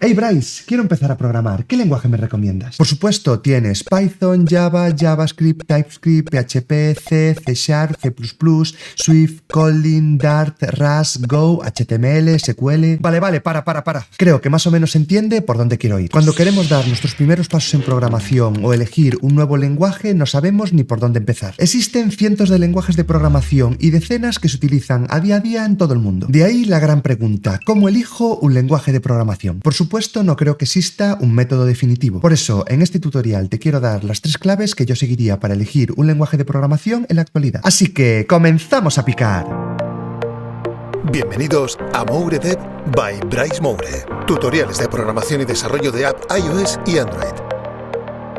Hey Bryce, quiero empezar a programar. ¿Qué lenguaje me recomiendas? Por supuesto, tienes Python, Java, JavaScript, TypeScript, PHP, C, C#, C++, Swift, Kotlin, Dart, Rust, Go, HTML, SQL... Vale, para. Creo que más o menos se entiende por dónde quiero ir. Cuando queremos dar nuestros primeros pasos en programación o elegir un nuevo lenguaje, no sabemos ni por dónde empezar. Existen cientos de lenguajes de programación y decenas que se utilizan a día en todo el mundo. De ahí la gran pregunta, ¿cómo elijo un lenguaje de programación? Por supuesto, no creo que exista un método definitivo. Por eso, en este tutorial te quiero dar las 3 claves que yo seguiría para elegir un lenguaje de programación en la actualidad. Así que, ¡comenzamos a picar! Bienvenidos a MoureDev by Bryce Moure. Tutoriales de programación y desarrollo de app iOS y Android.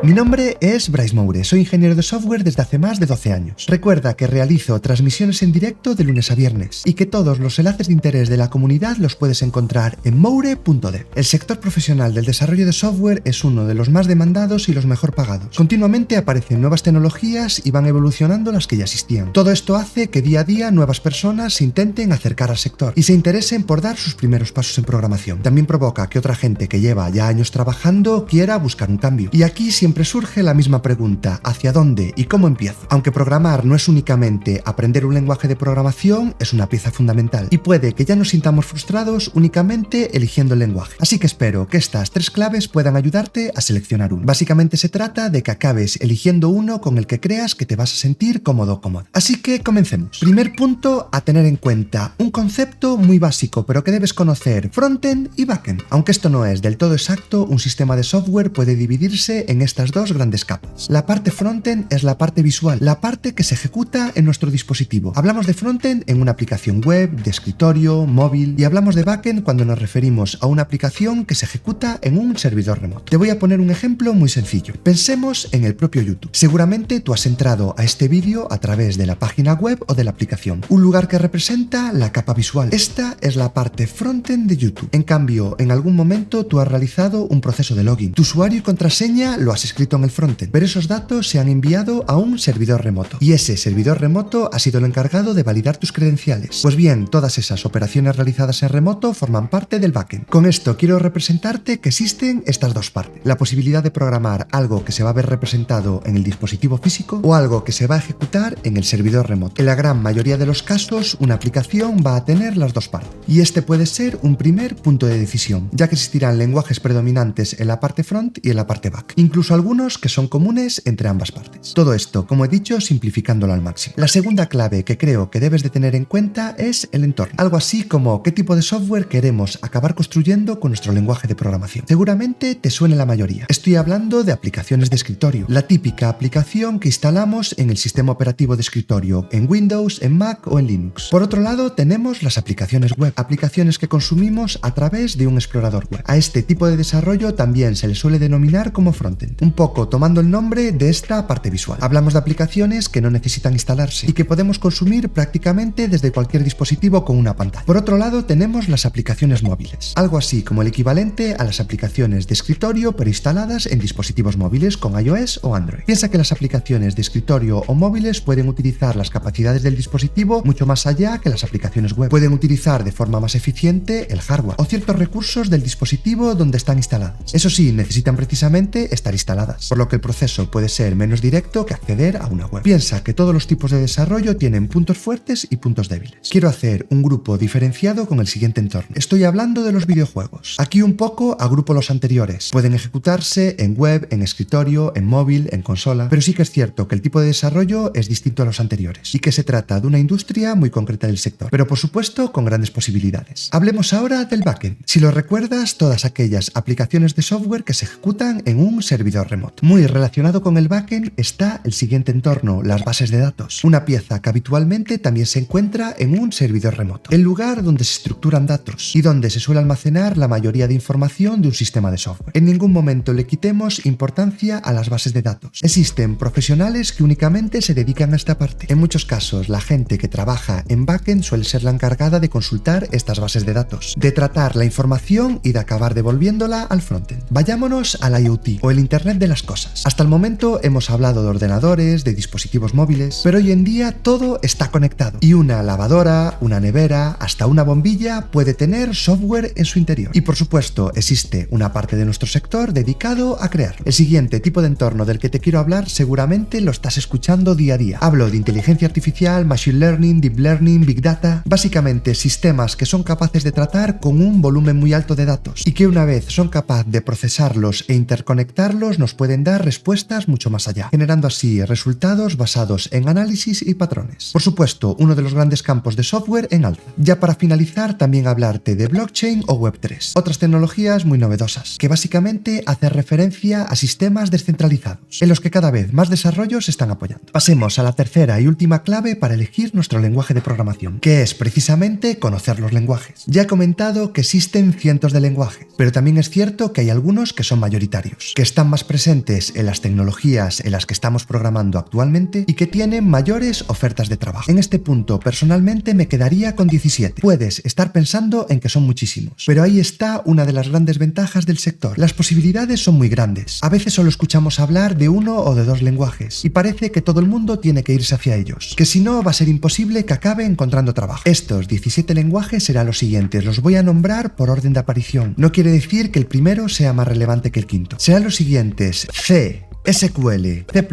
Mi nombre es Bryce Moure, soy ingeniero de software desde hace más de 12 años. Recuerda que realizo transmisiones en directo de lunes a viernes y que todos los enlaces de interés de la comunidad los puedes encontrar en moure.dev. El sector profesional del desarrollo de software es uno de los más demandados y los mejor pagados. Continuamente aparecen nuevas tecnologías y van evolucionando las que ya existían. Todo esto hace que día a día nuevas personas se intenten acercar al sector y se interesen por dar sus primeros pasos en programación. También provoca que otra gente que lleva ya años trabajando quiera buscar un cambio. Y aquí siempre surge la misma pregunta, ¿hacia dónde y cómo empiezo? Aunque programar no es únicamente aprender un lenguaje de programación, es una pieza fundamental y puede que ya nos sintamos frustrados únicamente eligiendo el lenguaje. Así que espero que estas 3 claves puedan ayudarte a seleccionar uno. Básicamente se trata de que acabes eligiendo uno con el que creas que te vas a sentir cómodo o cómoda. Así que comencemos. Primer punto a tener en cuenta, un concepto muy básico pero que debes conocer, frontend y backend. Aunque esto no es del todo exacto, un sistema de software puede dividirse en estas 2 grandes capas. La parte frontend es la parte visual, la parte que se ejecuta en nuestro dispositivo. Hablamos de frontend en una aplicación web, de escritorio, móvil, y hablamos de backend cuando nos referimos a una aplicación que se ejecuta en un servidor remoto. Te voy a poner un ejemplo muy sencillo. Pensemos en el propio YouTube. Seguramente tú has entrado a este vídeo a través de la página web o de la aplicación, un lugar que representa la capa visual. Esta es la parte frontend de YouTube. En cambio, en algún momento tú has realizado un proceso de login. Tu usuario y contraseña lo has escrito en el frontend, pero esos datos se han enviado a un servidor remoto y ese servidor remoto ha sido el encargado de validar tus credenciales. Pues bien, todas esas operaciones realizadas en remoto forman parte del backend. Con esto quiero representarte que existen estas 2 partes: la posibilidad de programar algo que se va a ver representado en el dispositivo físico o algo que se va a ejecutar en el servidor remoto. En la gran mayoría de los casos, una aplicación va a tener las 2 partes y este puede ser un primer punto de decisión, ya que existirán lenguajes predominantes en la parte front y en la parte back, incluso algunos que son comunes entre ambas partes. Todo esto, como he dicho, simplificándolo al máximo. La segunda clave que creo que debes de tener en cuenta es el entorno. Algo así como qué tipo de software queremos acabar construyendo con nuestro lenguaje de programación. Seguramente te suene la mayoría. Estoy hablando de aplicaciones de escritorio, la típica aplicación que instalamos en el sistema operativo de escritorio, en Windows, en Mac o en Linux. Por otro lado, tenemos las aplicaciones web, aplicaciones que consumimos a través de un explorador web. A este tipo de desarrollo también se le suele denominar como frontend, un poco tomando el nombre de esta parte visual. Hablamos de aplicaciones que no necesitan instalarse y que podemos consumir prácticamente desde cualquier dispositivo con una pantalla. Por otro lado, tenemos las aplicaciones móviles, algo así como el equivalente a las aplicaciones de escritorio pero instaladas en dispositivos móviles con iOS o Android. Piensa que las aplicaciones de escritorio o móviles pueden utilizar las capacidades del dispositivo mucho más allá que las aplicaciones web. Pueden utilizar de forma más eficiente el hardware o ciertos recursos del dispositivo donde están instaladas. Eso sí, necesitan precisamente estar instaladas, por lo que el proceso puede ser menos directo que acceder a una web. Piensa que todos los tipos de desarrollo tienen puntos fuertes y puntos débiles. Quiero hacer un grupo diferenciado con el siguiente entorno. Estoy hablando de los videojuegos. Aquí un poco agrupo los anteriores. Pueden ejecutarse en web, en escritorio, en móvil, en consola, pero sí que es cierto que el tipo de desarrollo es distinto a los anteriores y que se trata de una industria muy concreta del sector, pero por supuesto con grandes posibilidades. Hablemos ahora del backend. Si lo recuerdas, todas aquellas aplicaciones de software que se ejecutan en un servidor remoto. Muy relacionado con el backend está el siguiente entorno, las bases de datos, una pieza que habitualmente también se encuentra en un servidor remoto, el lugar donde se estructuran datos y donde se suele almacenar la mayoría de información de un sistema de software. En ningún momento le quitemos importancia a las bases de datos. Existen profesionales que únicamente se dedican a esta parte. En muchos casos, la gente que trabaja en backend suele ser la encargada de consultar estas bases de datos, de tratar la información y de acabar devolviéndola al frontend. Vayámonos al IoT o el Internet de las cosas. Hasta el momento hemos hablado de ordenadores, de dispositivos móviles, pero hoy en día todo está conectado y una lavadora, una nevera, hasta una bombilla puede tener software en su interior. Y por supuesto, existe una parte de nuestro sector dedicado a crearlo. El siguiente tipo de entorno del que te quiero hablar seguramente lo estás escuchando día a día. Hablo de inteligencia artificial, machine learning, deep learning, big data, básicamente sistemas que son capaces de tratar con un volumen muy alto de datos y que una vez son capaces de procesarlos e interconectarlos nos pueden dar respuestas mucho más allá, generando así resultados basados en análisis y patrones. Por supuesto, uno de los grandes campos de software en alza. Ya para finalizar, también hablarte de blockchain o Web3, otras tecnologías muy novedosas, que básicamente hacen referencia a sistemas descentralizados, en los que cada vez más desarrollos se están apoyando. Pasemos a la tercera y última clave para elegir nuestro lenguaje de programación, que es precisamente conocer los lenguajes. Ya he comentado que existen cientos de lenguajes, pero también es cierto que hay algunos que son mayoritarios, que están más presentes en las tecnologías en las que estamos programando actualmente y que tienen mayores ofertas de trabajo. En este punto, personalmente me quedaría con 17. Puedes estar pensando en que son muchísimos, pero ahí está una de las grandes ventajas del sector. Las posibilidades son muy grandes. A veces solo escuchamos hablar de uno o de dos lenguajes y parece que todo el mundo tiene que irse hacia ellos, que si no va a ser imposible que acabe encontrando trabajo. Estos 17 lenguajes serán los siguientes, los voy a nombrar por orden de aparición. No quiere decir que el primero sea más relevante que el quinto. Serán los siguientes: C, SQL, C++,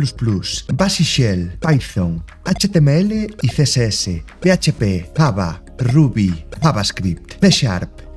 Bash y Shell, Python, HTML y CSS, PHP, Java, Ruby, JavaScript, C#,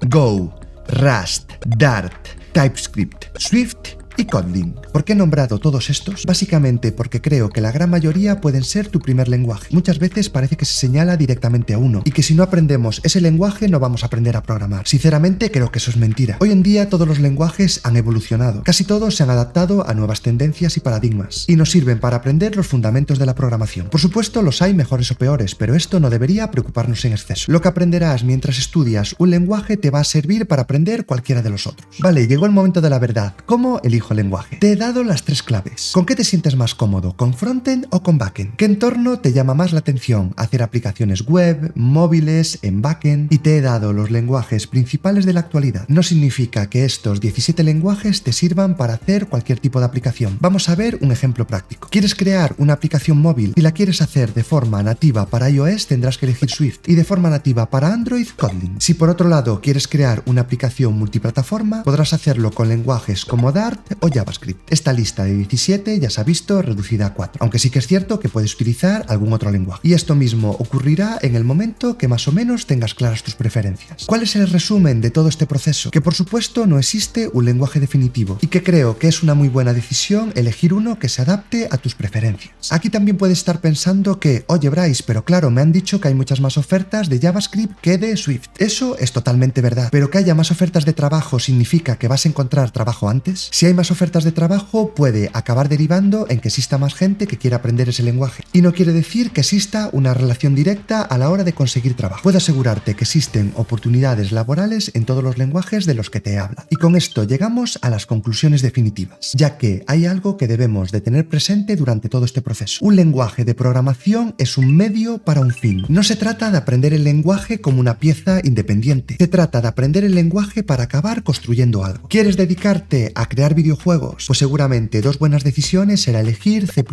Go, Rust, Dart, TypeScript, Swift y Kotlin. ¿Por qué he nombrado todos estos? Básicamente porque creo que la gran mayoría pueden ser tu primer lenguaje. Muchas veces parece que se señala directamente a uno y que si no aprendemos ese lenguaje no vamos a aprender a programar. Sinceramente creo que eso es mentira. Hoy en día todos los lenguajes han evolucionado. Casi todos se han adaptado a nuevas tendencias y paradigmas y nos sirven para aprender los fundamentos de la programación. Por supuesto los hay mejores o peores, pero esto no debería preocuparnos en exceso. Lo que aprenderás mientras estudias un lenguaje te va a servir para aprender cualquiera de los otros. Vale, llegó el momento de la verdad. ¿Cómo elijo lenguaje? Te he dado las tres claves. ¿Con qué te sientes más cómodo? ¿Con frontend o con backend? ¿Qué entorno te llama más la atención? ¿Hacer aplicaciones web, móviles, en backend? Y te he dado los lenguajes principales de la actualidad. No significa que estos 17 lenguajes te sirvan para hacer cualquier tipo de aplicación. Vamos a ver un ejemplo práctico. ¿Quieres crear una aplicación móvil? Si la quieres hacer de forma nativa para iOS, tendrás que elegir Swift, y de forma nativa para Android, Kotlin. Si por otro lado quieres crear una aplicación multiplataforma, podrás hacerlo con lenguajes como Dart o JavaScript. Esta lista de 17 ya se ha visto reducida a 4, aunque sí que es cierto que puedes utilizar algún otro lenguaje. Y esto mismo ocurrirá en el momento que más o menos tengas claras tus preferencias. ¿Cuál es el resumen de todo este proceso? Que por supuesto no existe un lenguaje definitivo y que creo que es una muy buena decisión elegir uno que se adapte a tus preferencias. Aquí también puedes estar pensando que, oye Bryce, pero claro, me han dicho que hay muchas más ofertas de JavaScript que de Swift. Eso es totalmente verdad, pero que haya más ofertas de trabajo significa que vas a encontrar trabajo antes. Si hay más ofertas de trabajo, puede acabar derivando en que exista más gente que quiera aprender ese lenguaje. Y no quiere decir que exista una relación directa a la hora de conseguir trabajo. Puedo asegurarte que existen oportunidades laborales en todos los lenguajes de los que te he hablado. Y con esto llegamos a las conclusiones definitivas, ya que hay algo que debemos de tener presente durante todo este proceso. Un lenguaje de programación es un medio para un fin. No se trata de aprender el lenguaje como una pieza independiente. Se trata de aprender el lenguaje para acabar construyendo algo. ¿Quieres dedicarte a crear videojuegos? Pues seguramente dos buenas decisiones será elegir C++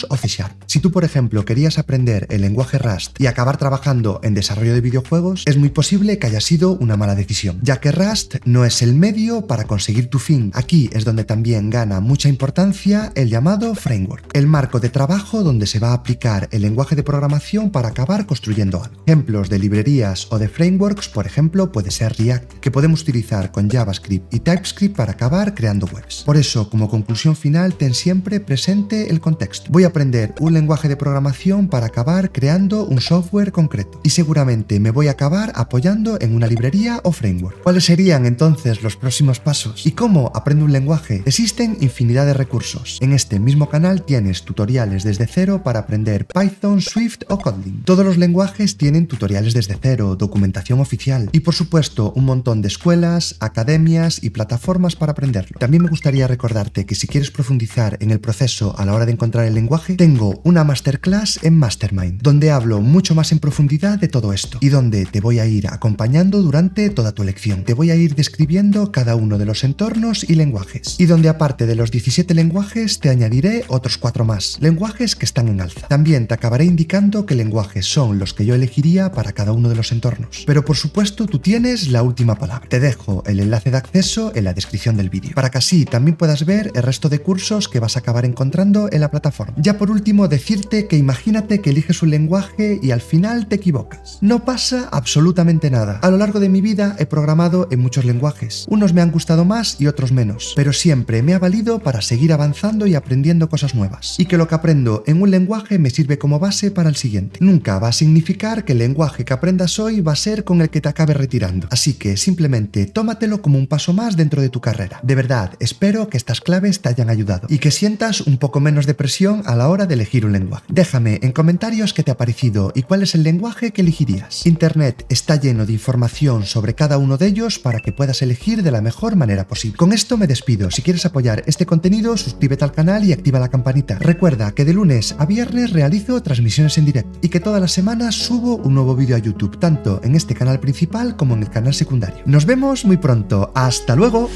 o C#. Si tú, por ejemplo, querías aprender el lenguaje Rust y acabar trabajando en desarrollo de videojuegos, es muy posible que haya sido una mala decisión, ya que Rust no es el medio para conseguir tu fin. Aquí es donde también gana mucha importancia el llamado framework, el marco de trabajo donde se va a aplicar el lenguaje de programación para acabar construyendo algo. Ejemplos de librerías o de frameworks, por ejemplo, puede ser React, que podemos utilizar con JavaScript y TypeScript para acabar creando webs. Por eso, como conclusión final, ten siempre presente el contexto. Voy a aprender un lenguaje de programación para acabar creando un software concreto y seguramente me voy a acabar apoyando en una librería o framework. ¿Cuáles serían entonces los próximos pasos? ¿Y cómo aprendo un lenguaje? Existen infinidad de recursos. En este mismo canal tienes tutoriales desde cero para aprender Python, Swift o Kotlin. Todos los lenguajes tienen tutoriales desde cero, documentación oficial y por supuesto un montón de escuelas, academias y plataformas para aprenderlo. También me gustaría gustaría recordarte que si quieres profundizar en el proceso a la hora de encontrar el lenguaje, tengo una masterclass en Mastermind, donde hablo mucho más en profundidad de todo esto y donde te voy a ir acompañando durante toda tu lección. Te voy a ir describiendo cada uno de los entornos y lenguajes, y donde aparte de los 17 lenguajes te añadiré otros 4 más, lenguajes que están en alza. También te acabaré indicando qué lenguajes son los que yo elegiría para cada uno de los entornos. Pero por supuesto tú tienes la última palabra. Te dejo el enlace de acceso en la descripción del vídeo, para que así también puedas ver el resto de cursos que vas a acabar encontrando en la plataforma. Ya por último, decirte que imagínate que eliges un lenguaje y al final te equivocas. No pasa absolutamente nada. A lo largo de mi vida he programado en muchos lenguajes. Unos me han gustado más y otros menos, pero siempre me ha valido para seguir avanzando y aprendiendo cosas nuevas. Y que lo que aprendo en un lenguaje me sirve como base para el siguiente. Nunca va a significar que el lenguaje que aprendas hoy va a ser con el que te acabe retirando. Así que simplemente tómatelo como un paso más dentro de tu carrera. De verdad, espero que estas claves te hayan ayudado y que sientas un poco menos de presión a la hora de elegir un lenguaje. Déjame en comentarios qué te ha parecido y cuál es el lenguaje que elegirías. Internet está lleno de información sobre cada uno de ellos para que puedas elegir de la mejor manera posible. Con esto me despido. Si quieres apoyar este contenido, suscríbete al canal y activa la campanita. Recuerda que de lunes a viernes realizo transmisiones en directo y que todas las semanas subo un nuevo vídeo a YouTube, tanto en este canal principal como en el canal secundario. Nos vemos muy pronto. ¡Hasta luego!